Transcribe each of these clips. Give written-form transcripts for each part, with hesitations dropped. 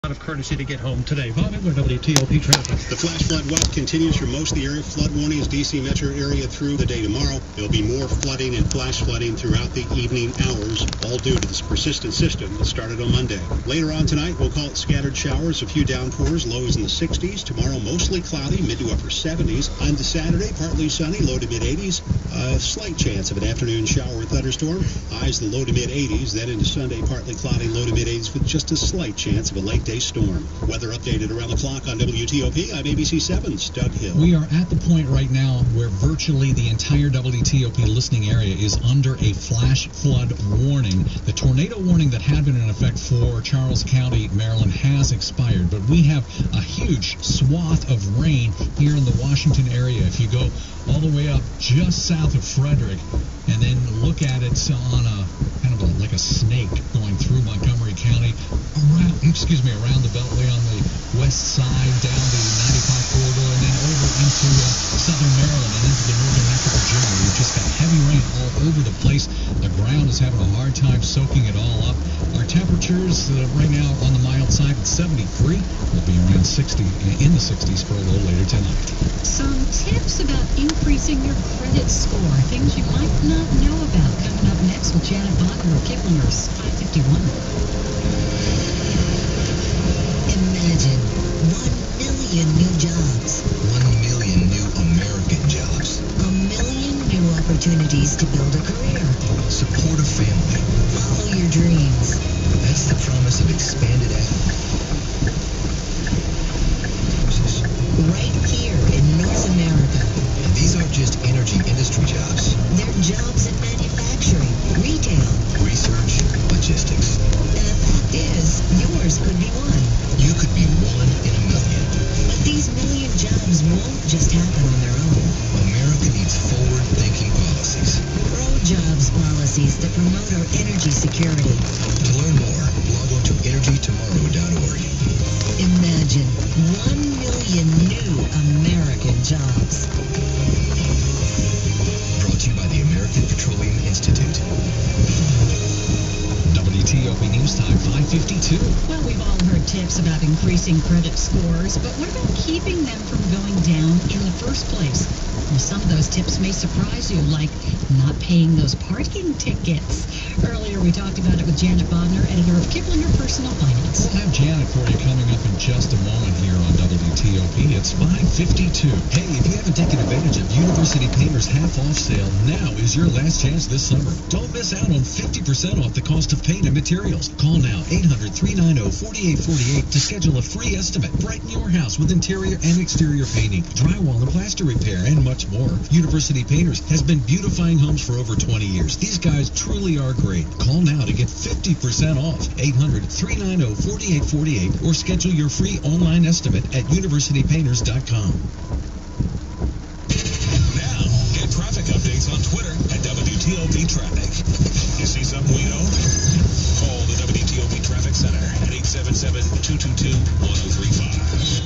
Out of courtesy to get home today. Bob Edler, WTOP traffic. The flash flood watch continues for most of the area. Flood warnings, D.C. metro area through the day tomorrow. There'll be more flooding and flash flooding throughout the evening hours, all due to this persistent system that started on Monday. Later on tonight, we'll call it scattered showers, a few downpours, lows in the 60s. Tomorrow, mostly cloudy, mid to upper 70s. On to Saturday, partly sunny, low to mid 80s. A slight chance of an afternoon shower or thunderstorm. Highs in the low to mid 80s. Then into Sunday, partly cloudy, low to mid 80s with just a slight chance of a late day storm. Weather updated around the clock on WTOP. I'm ABC 7's Doug Hill. We are at the point right now where virtually the entire WTOP listening area is under a flash flood warning. The tornado warning that had been in effect for Charles County, Maryland, has expired, but we have a huge swath of rain here in the Washington area. If you go all the way up just south of Frederick and then look at it on a kind of like a snake going through Montgomery County, around the Beltway on the west side, down the 95 corridor, and then over into southern Maryland and into the northern neck of Virginia. We've just got heavy rain all over the place. The ground is having a hard time soaking it all up. Our temperatures right now on the mild side at 73. We'll be around 60, in the 60s for a little later tonight. Some tips about increasing your credit score. Things you might not know about. Coming up next with Janet Bogner of Kiplinger's 551. Imagine 1 million new jobs. 1 million new American jobs. A million new opportunities to build a career. Support a family. Follow your dreams. That's the promise of expanded right here in North America. And these aren't just energy industry jobs. They're jobs in manufacturing, retail, research, logistics. And the fact is, yours could be one. You could be one in a million. But these million jobs won't just happen on their own. America needs forward-thinking policies. Pro-jobs policies that promote our energy security. To learn more, log on to energytomorrow.org. Imagine 1 million new American jobs. Brought to you by the American Petroleum Institute. WTOP News Time 552. Well, we've all heard tips about increasing credit scores, but what about keeping them from going down in the first place? Well, some of those tips may surprise you, like not paying those parking tickets. Earlier, we talked about it with Janet Bogner, editor of Kiplinger Personal Finance. We'll have Janet for you coming up in just a moment here on WTOP. It's 552. Hey, if you haven't taken advantage of University Painter's half-off sale, now is your last chance this summer. Don't miss out on 50% off the cost of paint and materials. Call now, 800-390-4848 to schedule a free estimate. Brighten your house with interior and exterior painting, drywall and plaster repair, and much more. University Painters has been beautifying homes for over 20 years. These guys truly are great. Call now to get 50% off. 800-390-4848 or schedule your free online estimate at universitypainters.com. Now, get traffic updates on Twitter at WTOP Traffic. You see something we know? Call the WTOP Traffic Center at 877-222-1035.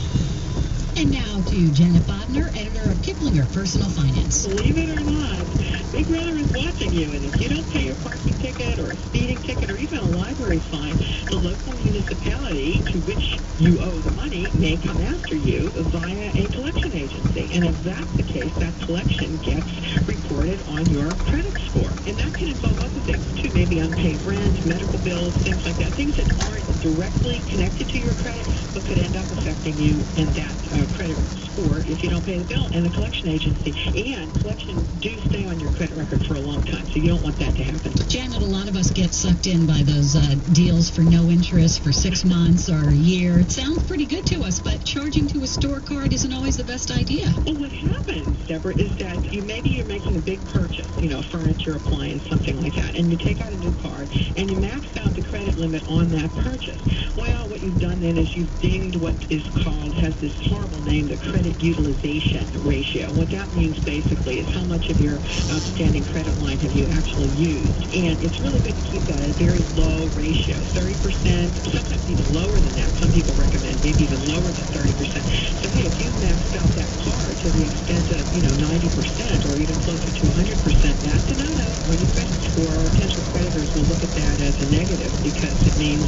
And now to Janet Bogner, editor of Kiplinger Personal Finance. Believe it or not, Big Brother is watching you, and if you don't pay your parking ticket or a speeding ticket or even a library fine, the local municipality to which you owe the money may come after you via a collection agency. And if that's the case, that collection gets reported on your credit score. And that can involve other things, too, maybe unpaid rent, medical bills, things like that, things that aren't directly connected to your credit but could end up affecting you and that credit score if you don't pay the bill. And the collection agency and collection do stay on your credit record for a long time, so you don't want that to happen. Janet, a lot of us get sucked in by those deals for no interest for 6 months or a year. It sounds pretty good to us, but charging to a store card isn't always the best idea. Well, what happens, Deborah, is that maybe you're making a big purchase, furniture, appliance, something like that, and you take out a new card and you max out the credit limit on that purchase. Well, what you've done then is you've dinged what is called, has this horrible name, the credit utilization ratio. What that means basically is how much of your outstanding credit line have you actually used. And it's really good to keep that at a very low ratio, 30%, sometimes even lower than that. Some people recommend maybe even lower than 30%. So, hey, if you maxed out that card to the extent of, 90% or even closer to 100%, that's a no-no. When your credit score or potential creditors will look at that as a negative because it means,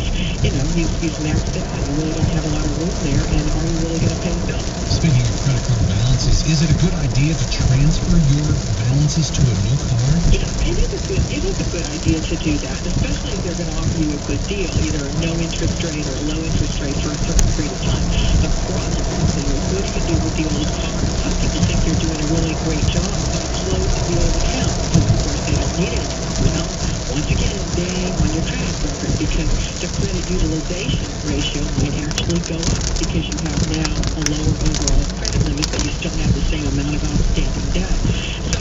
you've maxed out. You really don't have a lot of room there, and are you really going to pay the bill? Speaking of credit card balances, is it a good idea to transfer your balances to a new card? Yeah, it is a good idea to do that, especially if they're going to offer you a good deal, either a no interest rate or a low interest rate for a certain period of time. The problem is that what do you do with the old card? Some people think they're doing a really great job by closing the old account because, of course, they don't need it anymore. Well, once again, bang on your credit record because the credit utilization ratio might actually go up because you have now a lower overall credit limit, but you still have the same amount of outstanding debt. So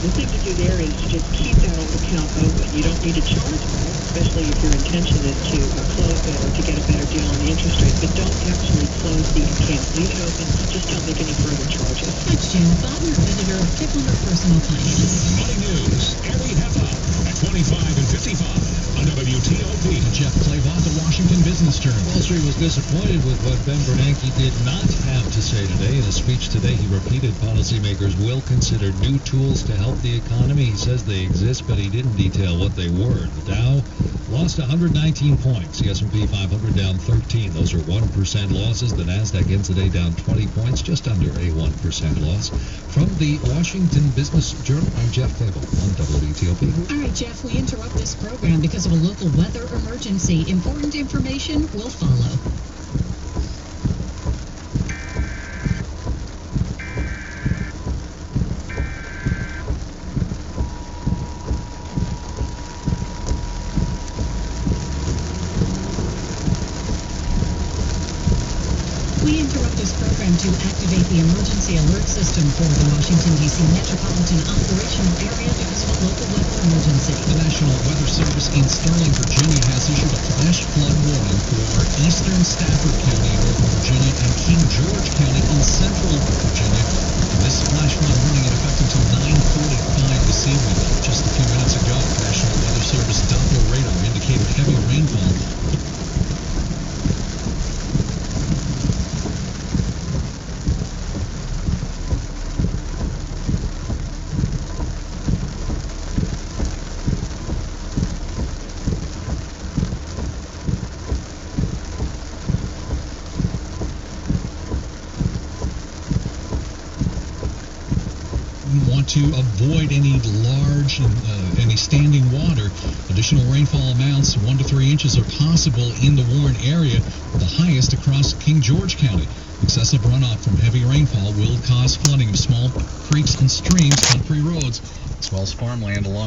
the thing to do there is to just keep that old account open. You don't need to charge for it, especially if your intention is to close it or to get a better deal on the interest rate, but don't actually close the account. Leave it open. Just don't make any further charges. That's Janet Bodner, editor of Kipling Personal Finance. Money news every half hour at 25 and 55 on WTOP. Jeff Clabaugh, the Washington Business Journal. Wall Street was disappointed with what Ben Bernanke did not have to say today. In a speech today, he repeated policymakers will consider new tools to help the economy. He says they exist, but he didn't detail what they were. The Dow lost 119 points. The S&P 500 down 13. Those are 1% losses. The Nasdaq ends today down 20 points, just under a 1% loss. From the Washington Business Journal, I'm Jeff Clabaugh on WTOP. All right, Jeff, we interrupt this program because of a local weather emergency. Important information will follow. We interrupt this program to activate the emergency alert system for the Washington, D.C. metropolitan operational area because of a local weather emergency. The National Weather Service in Sterling, Virginia has issued a flash flood warning for eastern Stafford County in northern Virginia and King George County in central Virginia. This flash flood warning in effect until 9:45 this evening. Just a few minutes ago, the National Weather Service Doppler radar indicated heavy rainfall. Want to avoid any large, any standing water. Additional rainfall amounts 1 to 3 inches are possible in the Warren area, the highest across King George County. Excessive runoff from heavy rainfall will cause flooding of small creeks and streams, country roads, as well as farmland along